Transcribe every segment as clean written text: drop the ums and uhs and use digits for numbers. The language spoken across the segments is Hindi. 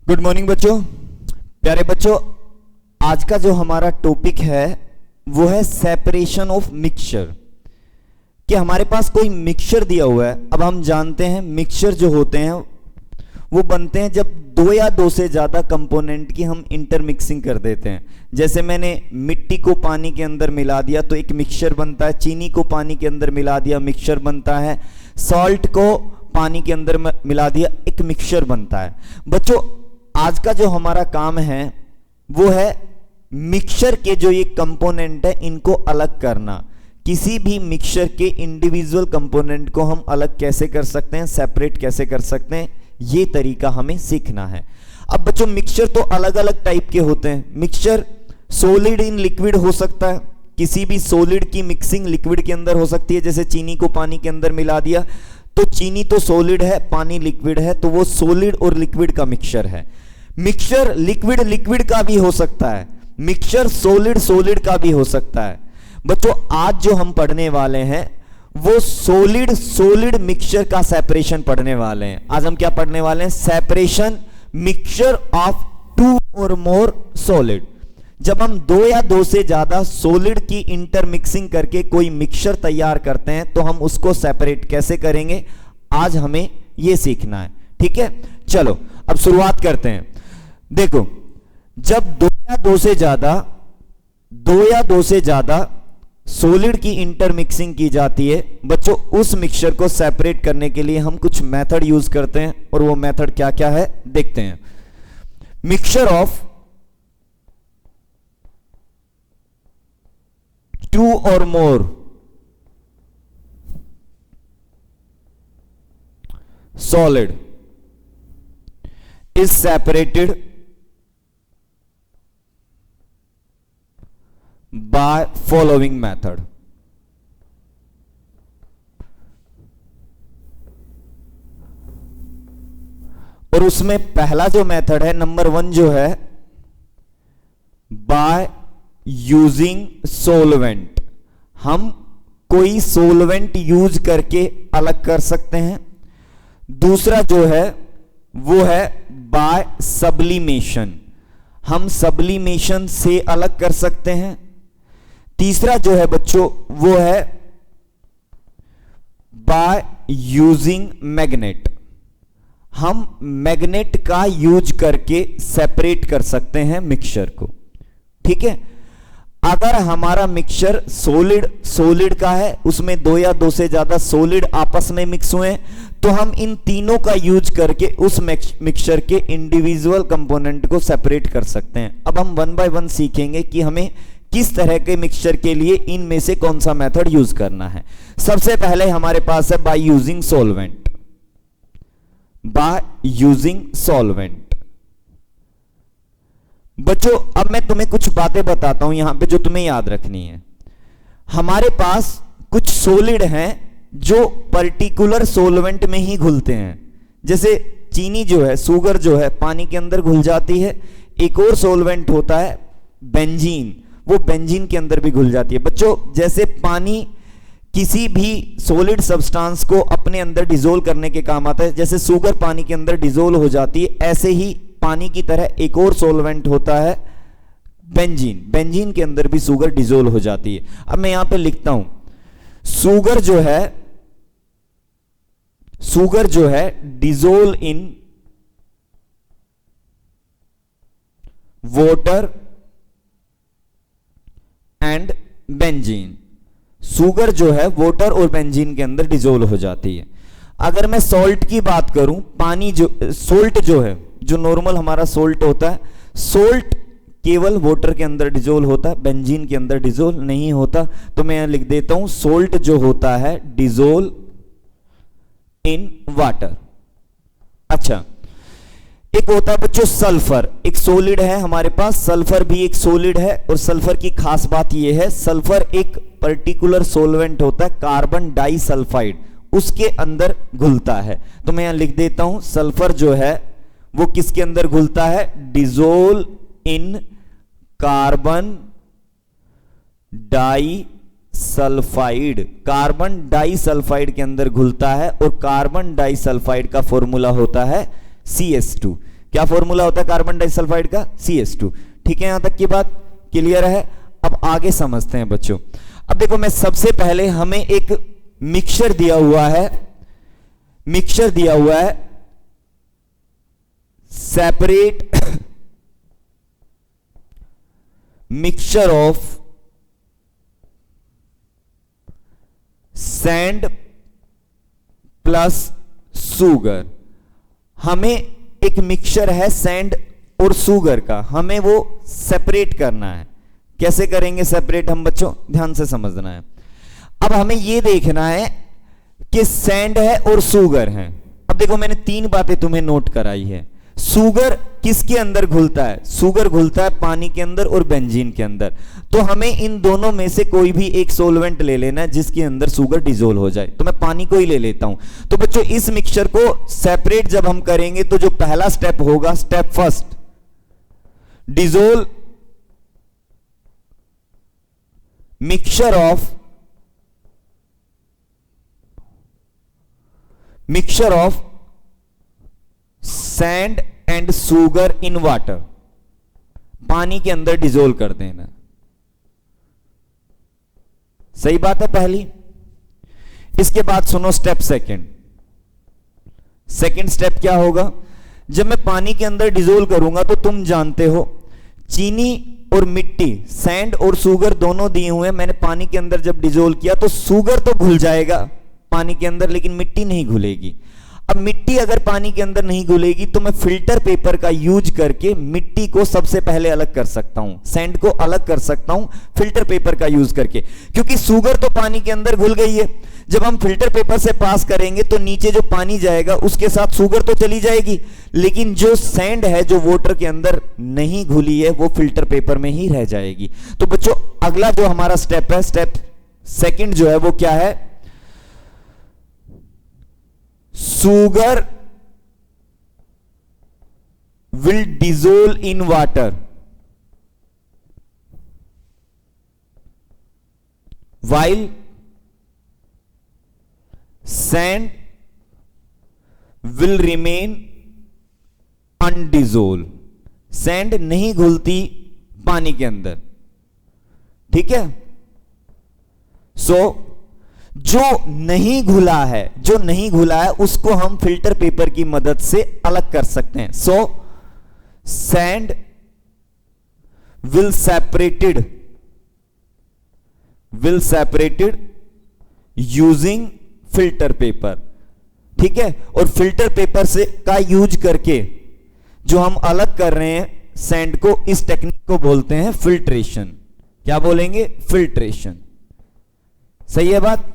गुड मॉर्निंग बच्चों, प्यारे बच्चों। आज का जो हमारा टॉपिक है वो है सेपरेशन ऑफ मिक्सचर। कि हमारे पास कोई मिक्सचर दिया हुआ है। अब हम जानते हैं मिक्सचर जो होते हैं वो बनते हैं जब दो या दो से ज़्यादा कंपोनेंट की हम इंटरमिक्सिंग कर देते हैं। जैसे मैंने मिट्टी को पानी के अंदर मिला दिया तो एक मिक्सचर बनता है, चीनी को पानी के अंदर मिला दिया मिक्सचर बनता है, सॉल्ट को पानी के अंदर मिला दिया एक मिक्सचर बनता है। बच्चों आज का जो हमारा काम है वो है मिक्सचर के जो ये कंपोनेंट है इनको अलग करना। किसी भी मिक्सचर के इंडिविजुअल कंपोनेंट को हम अलग कैसे कर सकते हैं, सेपरेट कैसे कर सकते हैं, ये तरीका हमें सीखना है। अब बच्चों मिक्सचर तो अलग अलग टाइप के होते हैं। मिक्सचर सॉलिड इन लिक्विड हो सकता है, किसी भी सॉलिड की मिक्सिंग लिक्विड के अंदर हो सकती है। जैसे चीनी को पानी के अंदर मिला दिया तो चीनी तो सॉलिड है, पानी लिक्विड है, तो वो सॉलिड और लिक्विड का मिक्सचर है। मिक्सचर लिक्विड लिक्विड का भी हो सकता है, मिक्सचर सॉलिड सॉलिड का भी हो सकता है। बच्चों आज जो हम पढ़ने वाले हैं वो सॉलिड सॉलिड मिक्सचर का सेपरेशन पढ़ने वाले हैं। आज हम क्या पढ़ने वाले हैं? सेपरेशन मिक्सचर ऑफ टू और मोर सॉलिड। जब हम दो या दो से ज्यादा सॉलिड की इंटरमिक्सिंग करके कोई मिक्सचर तैयार करते हैं तो हम उसको सेपरेट कैसे करेंगे, आज हमें यह सीखना है। ठीक है, चलो अब शुरुआत करते हैं। देखो जब दो या दो से ज्यादा सॉलिड की इंटरमिक्सिंग की जाती है बच्चों, उस मिक्सचर को सेपरेट करने के लिए हम कुछ मेथड यूज करते हैं और वो मेथड क्या क्या है देखते हैं। मिक्सचर ऑफ टू और मोर solid is separated by following method। और उसमें पहला जो मेथड है नंबर 1 जो है बाय यूजिंग सोलवेंट। हम कोई सोलवेंट यूज करके अलग कर सकते हैं। दूसरा जो है वो है बाय सब्लिमेशन, हम सब्लिमेशन से अलग कर सकते हैं। तीसरा जो है बच्चों वो है बाय यूजिंग मैग्नेट, हम मैग्नेट का यूज करके सेपरेट कर सकते हैं मिक्सचर को। ठीक है, अगर हमारा मिक्सचर सॉलिड का है, उसमें दो या दो से ज्यादा सॉलिड आपस में मिक्स हुए तो हम इन तीनों का यूज करके उस मिक्सचर के इंडिविजुअल कंपोनेंट को सेपरेट कर सकते हैं। अब हम वन बाय वन सीखेंगे कि हमें किस तरह के मिक्सचर के लिए इनमें से कौन सा मेथड यूज करना है। सबसे पहले हमारे पास है by using solvent. By using solvent बच्चों अब मैं तुम्हें कुछ बातें बताता हूं यहां पे जो तुम्हें याद रखनी है। हमारे पास कुछ सॉलिड हैं जो पर्टिकुलर सॉल्वेंट में ही घुलते हैं। जैसे चीनी जो है, शुगर जो है पानी के अंदर घुल जाती है। एक और सॉल्वेंट होता है बेंजीन, वो बेंजीन के अंदर भी घुल जाती है। बच्चों जैसे पानी किसी भी सॉलिड सब्सटेंस को अपने अंदर डिसोल्व करने के काम आता है, जैसे शुगर पानी के अंदर डिसोल्व हो जाती है, ऐसे ही पानी की तरह एक और सॉल्वेंट होता है बेंजीन, बेंजीन के अंदर भी शुगर डिसोल्व हो जाती है। अब मैं यहां पे लिखता हूं शुगर जो है dissolve in water and benzene. Sugar जो है वाटर और बेंजीन के अंदर डिसोल्व हो जाती है। अगर मैं सॉल्ट की बात करूं, सोल्ट जो है, जो नॉर्मल हमारा सोल्ट होता है, सोल्ट केवल वाटर के अंदर डिसोल्व होता है, बेंजीन के अंदर डिसोल्व नहीं होता। तो मैं यहां लिख देता हूं सोल्ट जो होता है डिसोल्व इन वाटर। अच्छा, एक होता है बच्चों सल्फर, एक सॉलिड है हमारे पास, सल्फर भी एक सॉलिड है। और सल्फर की खास बात यह है सल्फर एक पर्टिकुलर सॉल्वेंट होता है कार्बन डाइसल्फाइड, उसके अंदर घुलता है। तो मैं यहां लिख देता हूं सल्फर जो है वो किसके अंदर घुलता है, डिसोल्व इन कार्बन डाइसल्फाइड, कार्बन डाइसल्फाइड के अंदर घुलता है। और कार्बन डाइसल्फाइड का फॉर्मूला होता है CS2। क्या फॉर्मूला होता है कार्बन डाइसल्फाइड का? CH2। ठीक है, यहां तक की बात क्लियर है? अब आगे समझते हैं बच्चों। अब देखो, मैं सबसे पहले हमें एक मिक्सचर दिया हुआ है, separate mixture of sand plus sugar. हमें एक मिक्सचर है सैंड और सुगर का, हमें वो सेपरेट करना है। कैसे करेंगे सेपरेट हम बच्चों? ध्यान से समझना है। अब हमें ये देखना है कि सैंड है और सुगर है। अब देखो, मैंने 3 बातें तुम्हें नोट कराई है। सुगर किसके अंदर घुलता है? सुगर घुलता है पानी के अंदर और बेंजीन के अंदर। तो हमें इन दोनों में से कोई भी एक सोलवेंट ले लेना है जिसके अंदर सुगर डिसोल्व हो जाए। तो मैं पानी को ही ले लेता हूं। तो बच्चों, इस मिक्सचर को सेपरेट जब हम करेंगे तो जो पहला स्टेप होगा, step first, dissolve mixture of sand and sugar in water. पानी के अंदर डिसोल्व कर देना। सही बात है पहली। इसके बाद सुनो स्टेप सेकंड स्टेप क्या होगा? जब मैं पानी के अंदर डिसोल्व करूंगा तो तुम जानते हो चीनी और मिट्टी, सैंड और सुगर दोनों दिए हुए हैं। मैंने पानी के अंदर जब डिसोल्व किया तो सुगर तो घुल जाएगा पानी के अंदर, लेकिन मिट्टी नहीं घुलेगी। अब मिट्टी अगर पानी के अंदर नहीं घुलेगी तो मैं फिल्टर पेपर का यूज करके मिट्टी को सबसे पहले अलग कर सकता हूं, सैंड को अलग कर सकता हूं फिल्टर पेपर का यूज करके, क्योंकि सुगर तो पानी के अंदर घुल गई है। जब हम फिल्टर पेपर से पास करेंगे तो नीचे जो पानी जाएगा उसके साथ सुगर तो चली जाएगी, लेकिन जो सैंड है जो वाटर के अंदर नहीं घुली है वो फिल्टर पेपर में ही रह जाएगी। तो बच्चों, अगला जो हमारा स्टेप है, स्टेप सेकंड जो है वो क्या है? Sugar will dissolve in water while sand will remain undissolved। Sand नहीं घुलती पानी के अंदर। ठीक है? जो नहीं घुला है उसको हम फिल्टर पेपर की मदद से अलग कर सकते हैं। Sand will separated using filter paper. ठीक है? और फिल्टर पेपर से का यूज करके जो हम अलग कर रहे हैं सैंड को, इस टेक्निक को बोलते हैं फिल्ट्रेशन। क्या बोलेंगे? फिल्ट्रेशन। सही है बात?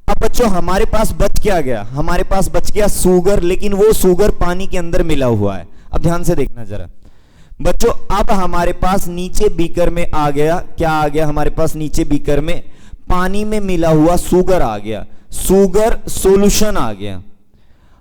अब बच्चों, हमारे पास बच क्या गया? हमारे पास बच गया सुगर, लेकिन वो सुगर पानी के अंदर मिला हुआ है। अब ध्यान से देखना जरा बच्चों, अब हमारे पास नीचे बीकर में आ गया, क्या आ गया हमारे पास नीचे बीकर में? पानी में मिला हुआ सुगर आ गया, सुगर सॉल्यूशन आ गया।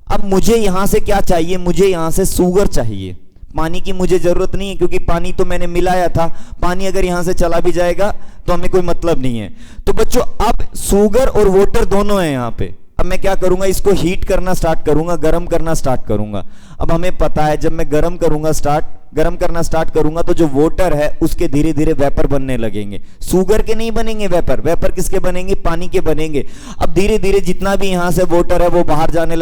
अब मुझे यहां से क्या चाहिए? मुझे यहां से सुगर चाहिए। पानी की मुझे जरूरत नहीं है, क्योंकि पानी तो मैंने मिलाया था। पानी अगर यहां से चला भी जाएगा तो हमें कोई मतलब नहीं है। तो बच्चों, अब सुगर और वाटर दोनों है यहां पे। अब मैं क्या करूंगा? इसको हीट करना स्टार्ट करूंगा, गर्म करना स्टार्ट करूंगा। अब हमें पता है जब मैं गर्म करना स्टार्ट करूंगा तो जो वाटर है उसके धीरे धीरे वेपर बनने लगेंगे। सुगर के नहीं बनेंगे वेपर किसके बनेंगे? पानी के बनेंगे। अब धीरे धीरे जितना भी यहां से वाटर है वो बाहर जाने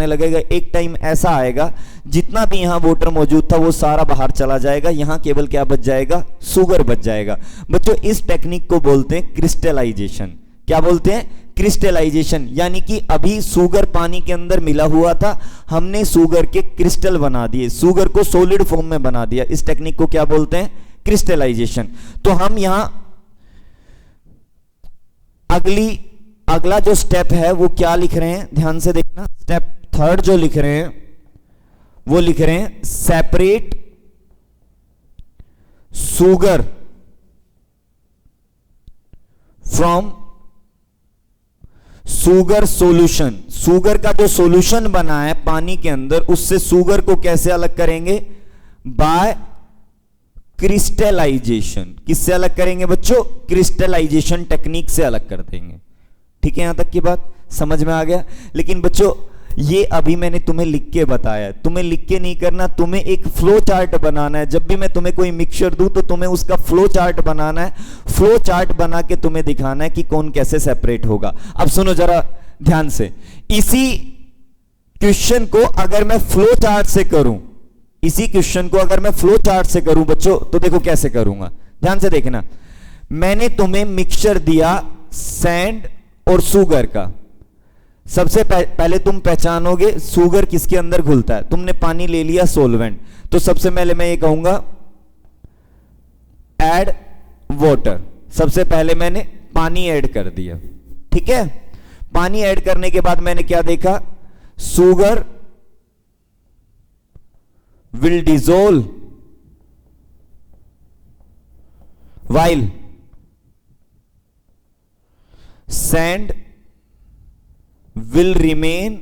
लगेगा। एक टाइम ऐसा आएगा जितना भी यहां वाटर मौजूद था वो सारा बाहर चला जाएगा। यहां केवल क्या बच जाएगा? सुगर बच जाएगा। बच्चों, इस टेक्निक को बोलते हैं क्रिस्टलाइजेशन। क्या बोलते हैं? क्रिस्टलाइजेशन। यानी कि अभी सुगर पानी के अंदर मिला हुआ था, हमने सुगर के क्रिस्टल बना दिए, सुगर को सॉलिड फॉर्म में बना दिया। इस टेक्निक को क्या बोलते हैं? क्रिस्टलाइजेशन। तो हम यहां अगला जो स्टेप है वो क्या लिख रहे हैं? ध्यान से देखना। स्टेप थर्ड जो लिख रहे हैं वो लिख रहे हैं separate sugar from sugar solution. Sugar का जो सॉल्यूशन बना है पानी के अंदर, उससे सुगर को कैसे अलग करेंगे? By crystallization. किससे अलग करेंगे बच्चों? क्रिस्टलाइजेशन टेक्निक से अलग कर देंगे। ठीक है? यहां तक की बात समझ में आ गया। लेकिन बच्चों, ये अभी मैंने तुम्हें लिख के बताया है, तुम्हें लिख के नहीं करना, तुम्हें एक फ्लो चार्ट बनाना है। जब भी मैं तुम्हें कोई मिक्सचर दूं तो तुम्हें उसका फ्लो चार्ट बनाना है, फ्लो चार्ट बना के तुम्हें दिखाना है कि कौन कैसे सेपरेट होगा। अब सुनो जरा ध्यान से, इसी क्वेश्चन को अगर मैं फ्लो चार्ट से करूं, इसी क्वेश्चन को अगर मैं फ्लो चार्ट से करूं बच्चों, तो देखो कैसे करूंगा, ध्यान से देखना। मैंने तुम्हें मिक्सचर दिया सैंड और शुगर का। सबसे पहले तुम पहचानोगे शुगर किसके अंदर घुलता है। तुमने पानी ले लिया सोलवेंट, तो सबसे पहले मैं ये कहूंगा ऐड वाटर। सबसे पहले मैंने पानी ऐड कर दिया, ठीक है। पानी ऐड करने के बाद मैंने क्या देखा, sugar will dissolve while sand will remain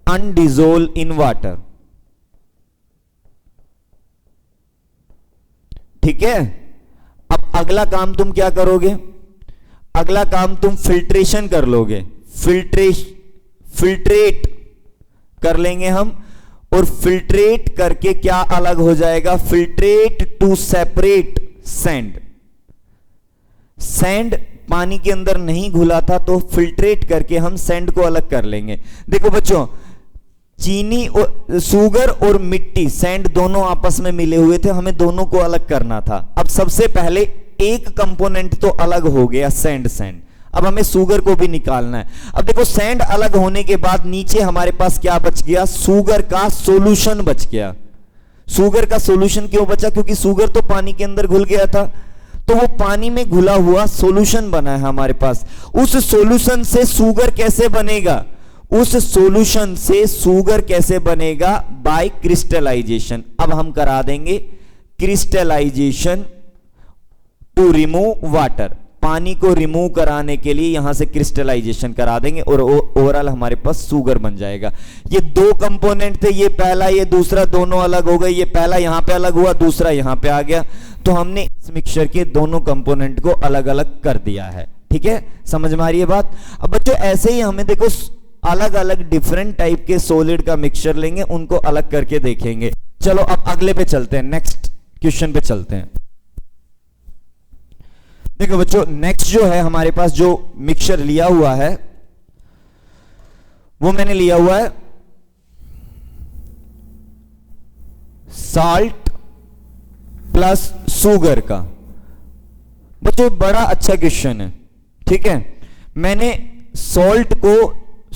undissolved in water। ठीक है। अब अगला काम तुम क्या करोगे, अगला काम तुम फिल्ट्रेशन कर लोगे। फिल्ट्रेट कर लेंगे हम, और फिल्ट्रेट करके क्या अलग हो जाएगा, filtrate to separate sand. Sand पानी के अंदर नहीं घुला था, तो फिल्ट्रेट करके हम सैंड को अलग कर लेंगे। देखो बच्चों, चीनी और शुगर और मिट्टी सैंड दोनों आपस में मिले हुए थे, हमें दोनों को अलग करना था। अब सबसे पहले एक कंपोनेंट तो अलग हो गया, सैंड। अब हमें शुगर को भी निकालना है। अब देखो सैंड अलग होने के बाद नीचे हमारे पास क्या बच गया, शुगर का सॉल्यूशन बच गया। शुगर का सॉल्यूशन क्यों बचा, क्योंकि शुगर तो पानी के अंदर घुल गया था, तो वो पानी में घुला हुआ सॉल्यूशन बना है हमारे पास। उस सॉल्यूशन से शुगर कैसे बनेगा, उस सॉल्यूशन से शुगर कैसे बनेगा, बाय क्रिस्टलाइजेशन। अब हम करा देंगे क्रिस्टलाइजेशन टू रिमूव वाटर। पानी को रिमूव कराने के लिए यहां से क्रिस्टलाइजेशन करा देंगे और ओवरऑल हमारे पास शुगर बन जाएगा। ये दो कंपोनेंट थे, ये पहला ये दूसरा, दोनों अलग हो गए। ये पहला यहां पे अलग हुआ, दूसरा यहां पे आ गया, तो हमने इस मिक्सचर के दोनों कंपोनेंट को अलग अलग कर दिया है। ठीक है, समझ में आ रही है बात। अब बच्चों ऐसे ही हमें देखो अलग अलग डिफरेंट टाइप के सॉलिड का मिक्सचर लेंगे, उनको अलग करके देखेंगे। चलो अब अगले पे चलते हैं, नेक्स्ट क्वेश्चन पे चलते हैं। देखो बच्चों, नेक्स्ट जो है हमारे पास जो मिक्सचर लिया हुआ है, वो मैंने लिया हुआ है साल्ट प्लस शुगर का। बच्चों बड़ा अच्छा क्वेश्चन है, ठीक है। मैंने सॉल्ट को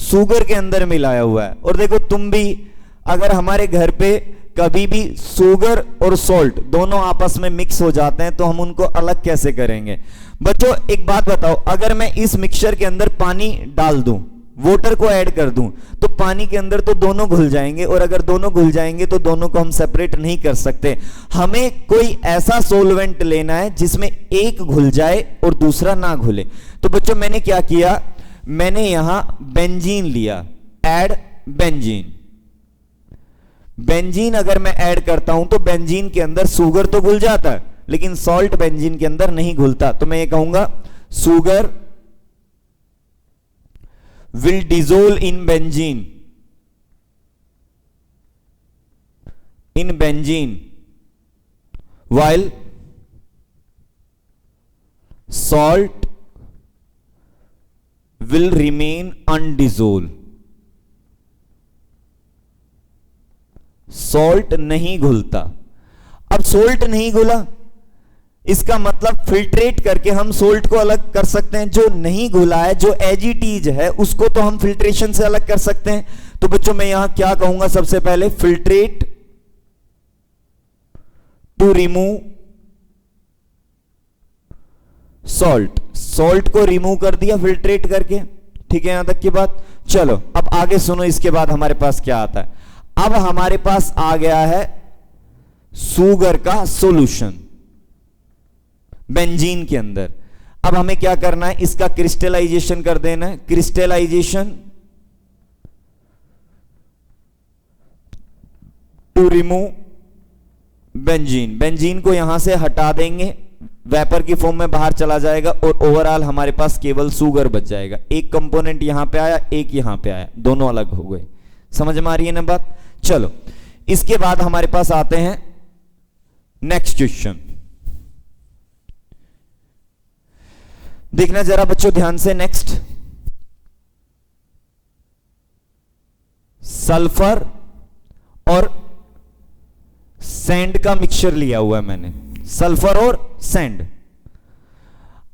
शुगर के अंदर मिलाया हुआ है, और देखो तुम भी अगर हमारे घर पे कभी भी शुगर और सॉल्ट दोनों आपस में मिक्स हो जाते हैं, तो हम उनको अलग कैसे करेंगे। बच्चों एक बात बताओ, अगर मैं इस मिक्सचर के अंदर पानी डाल दूं, वाटर को ऐड कर दूं, तो पानी के अंदर तो दोनों घुल जाएंगे, और अगर दोनों घुल जाएंगे तो दोनों को हम सेपरेट नहीं कर सकते। हमें कोई ऐसा सोलवेंट लेना है जिसमें एक घुल जाए और दूसरा ना घुले। तो बच्चों मैंने क्या किया, मैंने यहां बेंजीन लिया, ऐड बेंजीन। बेंजीन अगर मैं ऐड करता हूं तो बेंजीन के अंदर शुगर तो घुल जाता है, लेकिन सॉल्ट बेंजीन के अंदर नहीं घुलता। तो मैं ये कहूंगा sugar will dissolve in benzene while salt will remain undissolved। Salt नहीं घुलता। अब सॉल्ट नहीं घुला, इसका मतलब फिल्ट्रेट करके हम सॉल्ट को अलग कर सकते हैं। जो नहीं घुला है, जो एज इट इज है, उसको तो हम फिल्ट्रेशन से अलग कर सकते हैं। तो बच्चों मैं यहां क्या कहूंगा, सबसे पहले filtrate to remove salt. Salt को रिमूव कर दिया फिल्ट्रेट करके। ठीक है, यहां तक की बात। चलो अब आगे सुनो, इसके बाद हमारे पास क्या आता है। अब हमारे पास आ गया है शुगर का सॉल्यूशन बेंजीन के अंदर। अब हमें क्या करना है, इसका क्रिस्टलाइजेशन कर देना है। Crystallization to remove benzene. Benzene को यहां से हटा देंगे, वेपर की फॉर्म में बाहर चला जाएगा और ओवरऑल हमारे पास केवल शुगर बच जाएगा। एक कंपोनेंट यहां पे आया, एक यहां पे आया, दोनों अलग हो गए। समझ में आ रही है ना बात? चलो इसके बाद हमारे पास आते हैं नेक्स्ट क्वेश्चन। देखना जरा बच्चों ध्यान से। नेक्स्ट, सल्फर और सैंड का मिक्सचर लिया हुआ है मैंने, सल्फर और सैंड।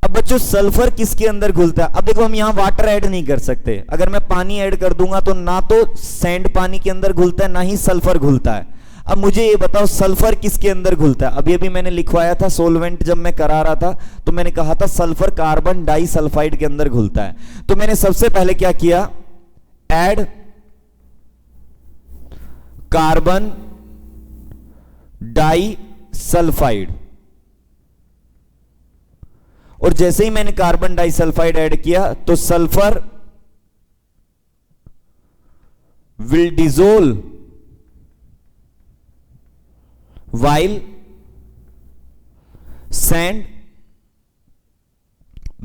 अब बच्चों सल्फर किसके अंदर घुलता है? अब देखो हम यहां वाटर ऐड नहीं कर सकते। अगर मैं पानी ऐड कर दूंगा तो ना तो सैंड पानी के अंदर घुलता है ना ही सल्फर घुलता है। अब मुझे ये बताओ सल्फर किसके अंदर घुलता है? अभी अभी मैंने लिखवाया था सोलवेंट, जब मैं करा रहा था तो मैंने कहा था सल्फर कार्बन डाइसल्फाइड के अंदर घुलता है। तो मैंने सबसे पहले क्या किया, ऐड कार्बन डाइसल्फाइड, और जैसे ही मैंने कार्बन डाइसल्फाइड ऐड किया तो sulphur will dissolve while sand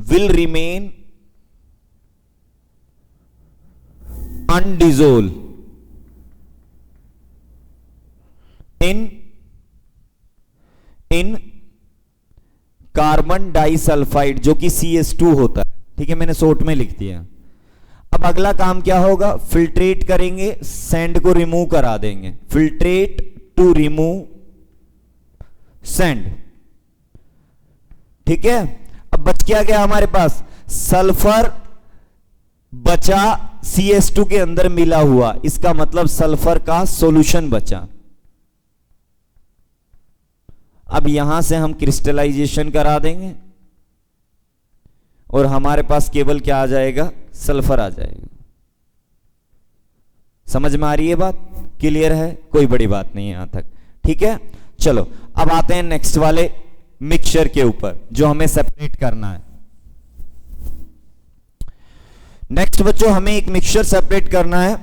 will remain undissolved in carbon disulphide जो कि CS2 होता है। ठीक है, मैंने शॉर्ट में लिख दिया। अब अगला काम क्या होगा, फिल्ट्रेट करेंगे, सैंड को रिमूव करा देंगे, फिल्ट्रेट टू रिमूव सैंड। ठीक है, अब बच क्या गया हमारे पास, सल्फर बचा CS2 के अंदर मिला हुआ, इसका मतलब सल्फर का सॉल्यूशन बचा। अब यहां से हम क्रिस्टलाइजेशन करा देंगे और हमारे पास केवल क्या आ जाएगा, सल्फर आ जाएगा। समझ में आ रही है बात? क्लियर है? कोई बड़ी बात नहीं है यहां तक। ठीक है, चलो अब आते हैं नेक्स्ट वाले मिक्सचर के ऊपर जो हमें सेपरेट करना है। नेक्स्ट बच्चों हमें एक मिक्सचर सेपरेट करना है,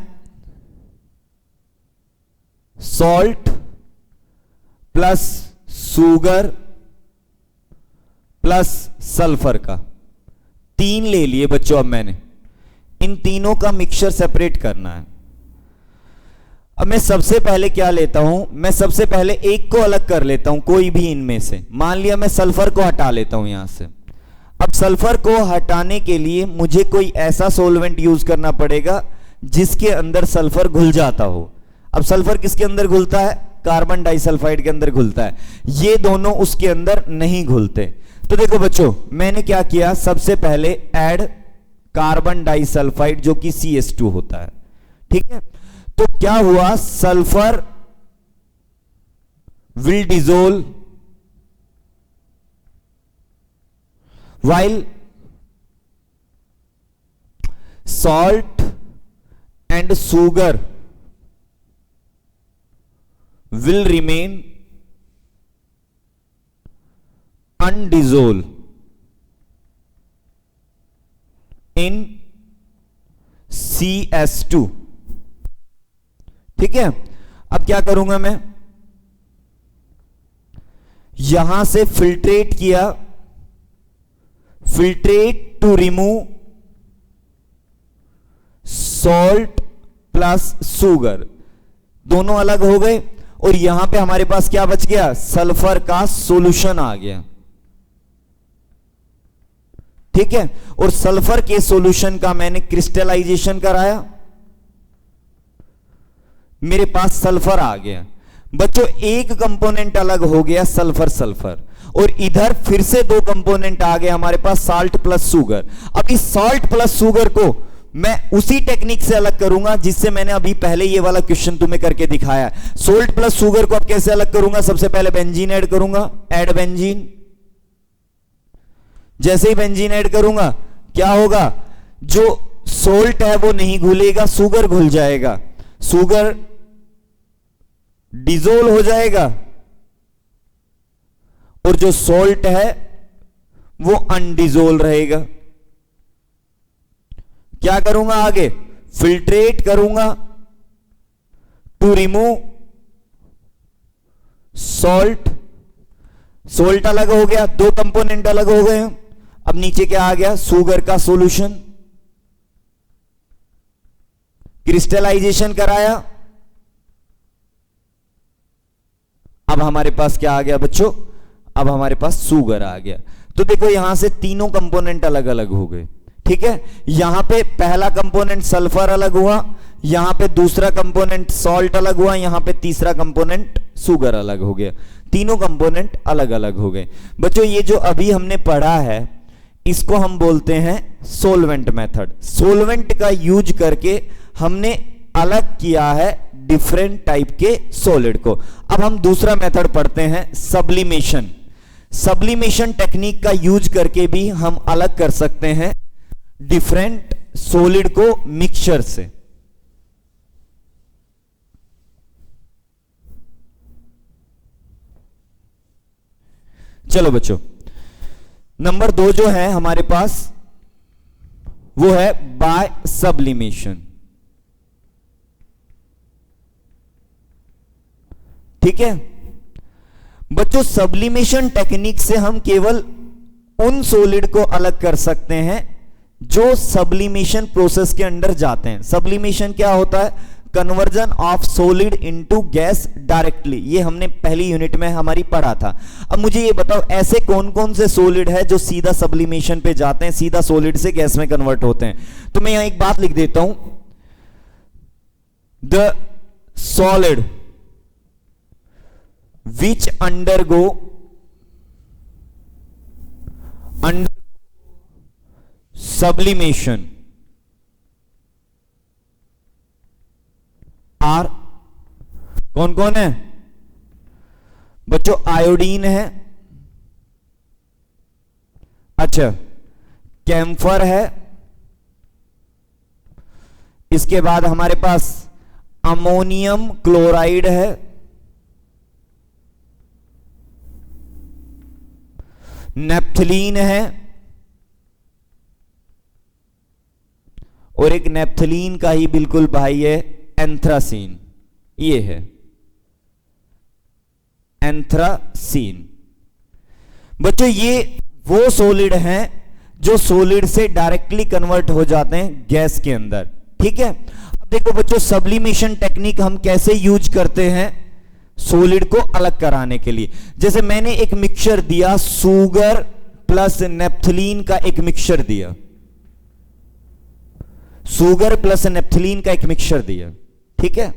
salt plus sugar plus sulphur का। तीन ले लिए बच्चों, अब मैंने इन तीनों का मिक्सचर सेपरेट करना है। अब मैं सबसे पहले क्या लेता हूं, मैं सबसे पहले एक को अलग कर लेता हूं, कोई भी इनमें से। मान लिया मैं सल्फर को हटा लेता हूं यहां से। अब सल्फर को हटाने के लिए मुझे कोई ऐसा सॉल्वेंट यूज करना पड़ेगा जिसके अंदर सल्फर घुल जाता हो। अब सल्फर किसके अंदर घुलता है, कार्बन डाइसल्फाइड के अंदर घुलता है। ये दोनों उसके अंदर नहीं घुलते। तो देखो बच्चों मैंने क्या किया, सबसे पहले ऐड कार्बन डाइसल्फाइड जो कि CS2 होता है। ठीक है, तो क्या हुआ, sulphur will dissolve while salt and sugar will remain undissolved in CS2। ठीक है, अब क्या करूंगा मैं, यहां से फिल्ट्रेट किया, filtrate to remove salt plus sugar, दोनों अलग हो गए और यहां पे हमारे पास क्या बच गया, सल्फर का सॉल्यूशन आ गया। ठीक है, और सल्फर के सॉल्यूशन का मैंने क्रिस्टलाइजेशन कराया, मेरे पास सल्फर आ गया। बच्चों एक कंपोनेंट अलग हो गया सल्फर सल्फर, और इधर फिर से दो कंपोनेंट आ गए हमारे पास साल्ट प्लस शुगर। अब इस साल्ट प्लस शुगर को मैं उसी टेक्निक से अलग करूंगा जिससे मैंने अभी पहले ये वाला क्वेश्चन तुम्हें करके दिखाया। सोल्ट प्लस शुगर को अब कैसे अलग करूंगा, सबसे पहले बेंजीन ऐड करूंगा, ऐड बेंजीन। जैसे ही बेंजीन ऐड करूंगा क्या होगा, जो सोल्ट है वो नहीं घुलेगा, शुगर घुल जाएगा, शुगर डिसोल्व हो जाएगा और जो सॉल्ट है वो अनडिसोल्व रहेगा। क्या करूंगा आगे, फिल्ट्रेट करूंगा टू रिमूव सॉल्ट सोल्ट अलग हो गया, दो कंपोनेंट अलग हो गए। अब नीचे क्या आ गया, शुगर का सॉल्यूशन, क्रिस्टलाइजेशन कराया। अब हमारे पास क्या आ गया बच्चों, अब हमारे पास शुगर आ गया। तो देखो यहां से तीनों कंपोनेंट अलग अलग हो गए, ठीक है। यहां पे पहला कंपोनेंट सल्फर अलग हुआ, यहां पे दूसरा कंपोनेंट सॉल्ट अलग हुआ, यहां पे तीसरा कंपोनेंट शुगर अलग हो गया। तीनों कंपोनेंट अलग अलग हो गए। बच्चों ये जो अभी हमने पढ़ा है इसको हम बोलते हैं सोलवेंट मेथड। सोलवेंट का यूज करके हमने अलग किया है डिफरेंट टाइप के सॉलिड को। अब हम दूसरा मेथड पढ़ते हैं सब्लिमेशन। सब्लिमेशन टेक्निक का यूज करके भी हम अलग कर सकते हैं डिफरेंट सॉलिड को मिक्सचर से। चलो बच्चों, नंबर 2 जो है हमारे पास वो है बाय सब्लिमेशन। ठीक है बच्चों, सब्लिमेशन टेक्निक से हम केवल उन सॉलिड को अलग कर सकते हैं जो सब्लिमेशन प्रोसेस के अंदर जाते हैं। सब्लिमेशन क्या होता है, conversion of solid into gas directly. ये हमने पहली यूनिट में हमारी पढ़ा था। अब मुझे ये बताओ ऐसे कौन कौन से सॉलिड है जो सीधा सब्लिमेशन पे जाते हैं, सीधा सॉलिड से गैस में कन्वर्ट होते हैं। तो मैं यहां एक बात लिख देता हूं, the solid which undergo sublimation are कौन कौन है बच्चों, आयोडीन है, अच्छा कैम्फर है, इसके बाद हमारे पास अमोनियम क्लोराइड है, नेप्थलीन है, और एक नेप्थलीन का ही बिल्कुल भाई है एंथ्रासीन। ये है एंथ्रासीन। बच्चों ये वो सॉलिड हैं जो सॉलिड से डायरेक्टली कन्वर्ट हो जाते हैं गैस के अंदर। ठीक है, अब देखो बच्चों सब्लिमेशन टेक्निक हम कैसे यूज करते हैं सॉलिड को अलग कराने के लिए। जैसे मैंने एक मिक्सचर दिया, शुगर प्लस नेप्थलीन का एक मिक्सचर दिया, शुगर प्लस नेप्थलीन का एक मिक्सचर दिया। ठीक है,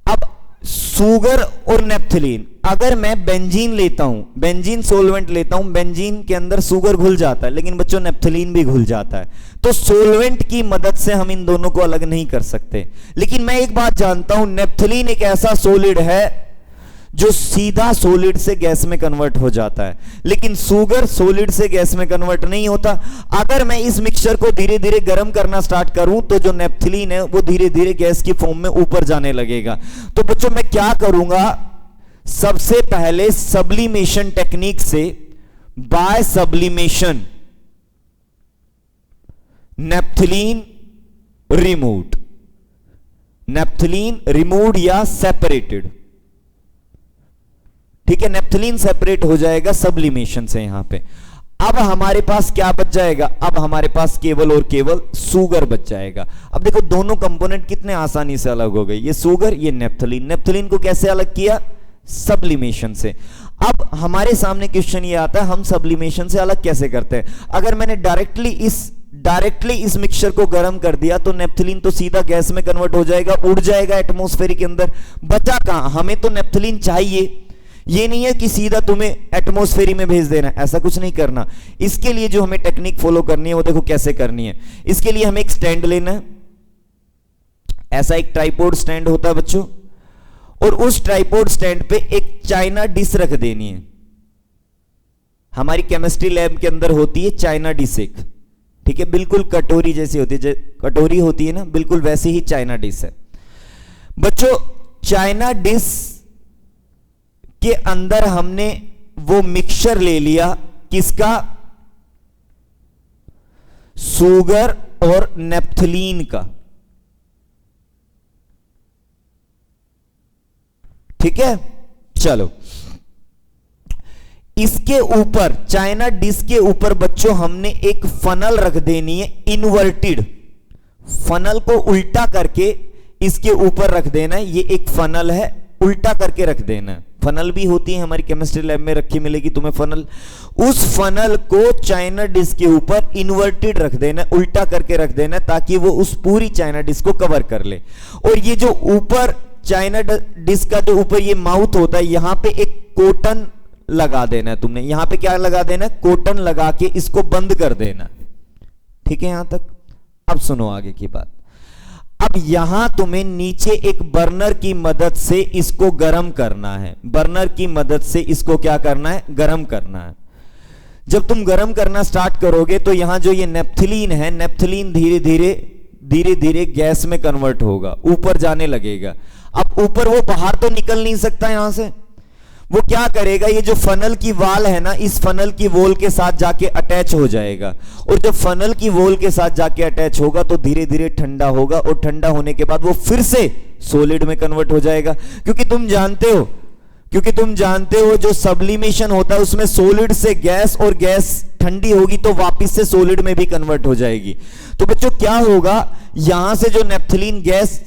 अब शुगर और नेप्थलीन, अगर मैं बेंजीन लेता हूं, बेंजीन सोलवेंट लेता हूं, बेंजीन के अंदर शुगर घुल जाता है लेकिन बच्चों नेप्थलीन भी घुल जाता है। तो सोलवेंट की मदद से हम इन दोनों को अलग नहीं कर सकते। लेकिन मैं एक बात जानता हूं, नेप्थलीन एक ऐसा सॉलिड है जो सीधा सॉलिड से गैस में कन्वर्ट हो जाता है, लेकिन शुगर सॉलिड से गैस में कन्वर्ट नहीं होता। अगर मैं इस मिक्सचर को धीरे धीरे गर्म करना स्टार्ट करूं तो जो नेप्थलीन है वो धीरे धीरे गैस की फॉर्म में ऊपर जाने लगेगा। तो बच्चों मैं क्या करूंगा, सबसे पहले सब्लिमेशन टेक्निक से by sublimation naphthalene removed, naphthalene removed या सेपरेटेड। ठीक है, नेप्थलीन सेपरेट हो जाएगा सब्लिमेशन से यहां पे। अब हमारे पास क्या बच जाएगा, अब हमारे पास केवल और केवल शुगर बच जाएगा। अब देखो दोनों कंपोनेंट कितने आसानी से अलग हो गए, ये शुगर ये नेप्थलीन। नेप्थलीन को कैसे अलग किया, सब्लिमेशन से। अब हमारे सामने क्वेश्चन ये आता है हम सब्लिमेशन से अलग कैसे करते हैं। अगर मैंने डायरेक्टली इस मिक्सचर को गर्म कर दिया तो नेप्थलीन तो सीधा गैस में कन्वर्ट हो जाएगा, उड़ जाएगा एटमॉस्फेयर के अंदर। बचा कहां, हमें तो नेप्थलीन चाहिए। ये नहीं है कि सीधा तुम्हें एटमॉस्फेयर में भेज देना, ऐसा कुछ नहीं करना। इसके लिए जो हमें टेक्निक फॉलो करनी है वो देखो कैसे करनी है। इसके लिए हमें एक स्टैंड लेना है, ऐसा एक ट्राइपॉड स्टैंड होता है बच्चों, और उस ट्राइपॉड स्टैंड पे एक चाइना डिश रख देनी है। हमारी केमिस्ट्री लैब के अंदर होती है चाइना डिश एक, ठीक है, बिल्कुल कटोरी जैसी होती है, कटोरी होती है ना, बिल्कुल वैसी ही चाइना डिश है। बच्चों चाइना डिश के अंदर हमने वो मिक्सचर ले लिया, किसका, शुगर और नेप्थलीन का। ठीक है, चलो इसके ऊपर चाइना डिश के ऊपर बच्चों हमने एक फनल रख देनी है, इन्वर्टेड फनल को उल्टा करके इसके ऊपर रख देना है। ये एक फनल है, उल्टा करके रख देना है। फनल भी होती है हमारी केमिस्ट्री लैब में रखी मिलेगी तुम्हें फनल। उस फनल को चाइना डिश के ऊपर इन्वर्टेड रख देना, उल्टा करके रख देना, ताकि वो उस पूरी चाइना डिश को कवर कर ले। और ये जो ऊपर चाइना डिश का जो ऊपर ये माउथ होता है, यहां पे एक कॉटन लगा देना है तुमने। यहां पे क्या लगा देना है? कॉटन लगा के इसको बंद कर देना। ठीक है यहां तक? अब सुनो आगे की बात। अब यहां तुम्हें नीचे एक बर्नर की मदद से इसको गर्म करना है। बर्नर की मदद से इसको क्या करना है? गर्म करना है। जब तुम गर्म करना स्टार्ट करोगे तो यहां जो ये नेप्थलीन है, नेप्थलीन धीरे धीरे गैस में कन्वर्ट होगा, ऊपर जाने लगेगा। अब ऊपर वो बाहर तो निकल नहीं सकता यहां से। वो क्या करेगा? ये जो फनल की वाल है ना, इस फनल की वॉल के साथ जाके अटैच हो जाएगा। और जब फनल की वॉल के साथ जाके अटैच होगा तो धीरे धीरे ठंडा होगा, और ठंडा होने के बाद वो फिर से सॉलिड में कन्वर्ट हो जाएगा। क्योंकि तुम जानते हो जो सब्लिमेशन होता है उसमें सॉलिड से गैस, और गैस ठंडी होगी तो वापस से सॉलिड में भी कन्वर्ट हो जाएगी। तो बच्चों क्या होगा? यहां से जो नेप्थलीन गैस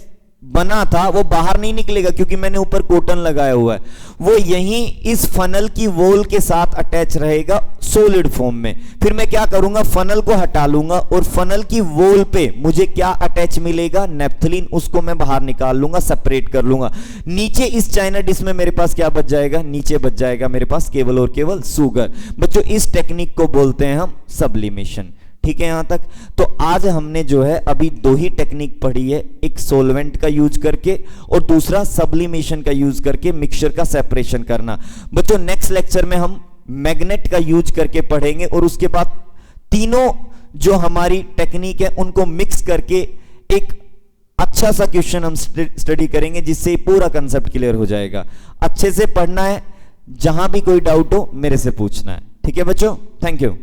बना था वो बाहर नहीं निकलेगा, क्योंकि मैंने ऊपर कॉटन लगाया हुआ है। वो यहीं इस फनल की वॉल के साथ अटैच रहेगा सॉलिड फॉर्म में। फिर मैं क्या करूंगा? फनल को हटा लूंगा, और फनल की वॉल पे मुझे क्या अटैच मिलेगा? नेप्थलीन। उसको मैं बाहर निकाल लूंगा, सेपरेट कर लूंगा। नीचे इस चाइना डिश में मेरे पास क्या बच जाएगा? नीचे बच जाएगा मेरे पास केवल और केवल शुगर। बच्चों इस टेक्निक को बोलते हैं हम सब्लिमेशन। ठीक है यहां तक? तो आज हमने जो है अभी दो ही टेक्निक पढ़ी है, एक सोलवेंट का यूज करके और दूसरा सब्लिमेशन का यूज करके मिक्सचर का सेपरेशन करना। बच्चों नेक्स्ट लेक्चर में हम मैग्नेट का यूज करके पढ़ेंगे, और उसके बाद तीनों जो हमारी टेक्निक है उनको मिक्स करके एक अच्छा सा क्वेश्चन हम स्टडी करेंगे, जिससे पूरा कंसेप्ट क्लियर हो जाएगा। अच्छे से पढ़ना है, जहां भी कोई डाउट हो मेरे से पूछना है। ठीक है बच्चों? Thank you.